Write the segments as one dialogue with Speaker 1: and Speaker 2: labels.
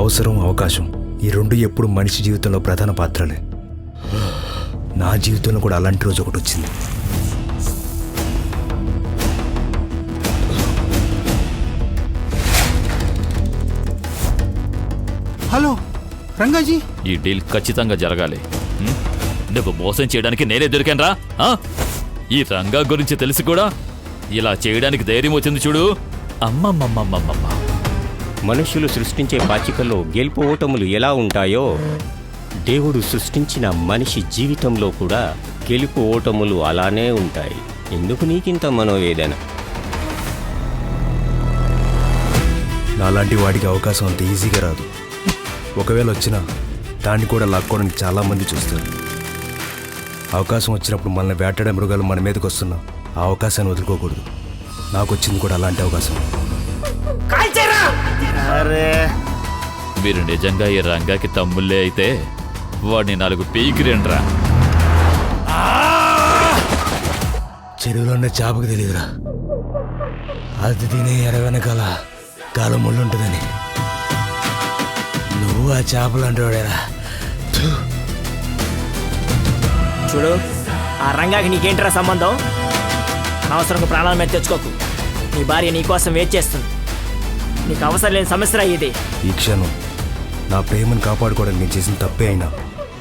Speaker 1: అవసరం, అవకాశం ఈ రెండు ఎప్పుడు మనిషి జీవితంలో ప్రధాన పాత్రలే. నా జీవితంలో కూడా అలాంటి రోజు ఒకటి వచ్చింది.
Speaker 2: హలో రంగాజీ,
Speaker 3: ఈ డీల్ ఖచ్చితంగా జరగాలి. నువ్వు మోసం చేయడానికి నేనే దొరికానురా. ఈ రంగా గురించి తెలిసి కూడా ఇలా చేయడానికి ధైర్యం వచ్చింది చూడు. అమ్మమ్మమ్మమ్మమ్మ.
Speaker 4: మనుషులు సృష్టించే పాచికల్లో గెలుపు ఓటములు ఎలా ఉంటాయో, దేవుడు సృష్టించిన మనిషి జీవితంలో కూడా గెలుపు ఓటములు అలానే ఉంటాయి. ఎందుకు నీకింత మనోవేదన?
Speaker 1: నాలాంటి వాడికి అవకాశం అంత ఈజీగా రాదు. ఒకవేళ వచ్చినా దాన్ని కూడా లాక్కోవడానికి చాలామంది చూస్తారు. అవకాశం వచ్చినప్పుడు మనల్ని వేటాడే మృగాలు మన మీదకి వస్తున్నా ఆ అవకాశాన్ని వదులుకోకూడదు. నాకు వచ్చింది కూడా అలాంటి అవకాశం.
Speaker 3: మీరు నిజంగా ఈ రంగాకి తమ్ముళ్ళే అయితే వాడిని 4 పీకిరేండ్రా.
Speaker 1: చెరువులో ఉన్న చేపకు తెలియదురా, అది తినే ఎడవెనకాల కాలం ముళ్ళుంటుందని. నువ్వు ఆ చేపలు అంటాడేరా.
Speaker 5: చూడు, ఆ రంగాకి నీకేంట్రా సంబంధం? అనవసరంగా ప్రాణాల మీద తెచ్చుకోకు. నీ భార్య నీకోసం వెయిట్ చేస్తుంది. నీకు అవసరం లేని సమస్య ఇది.
Speaker 1: ఈ క్షణం నా ప్రేమను కాపాడుకోవడానికి నేను చేసిన తప్పే అయినా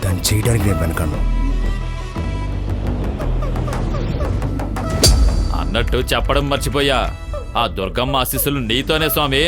Speaker 1: దాన్ని చేయడానికి నేను వెనకను.
Speaker 3: అన్నట్టు చెప్పడం మర్చిపోయా, ఆ దుర్గమ్మ ఆశీస్సులు నీతోనే స్వామి.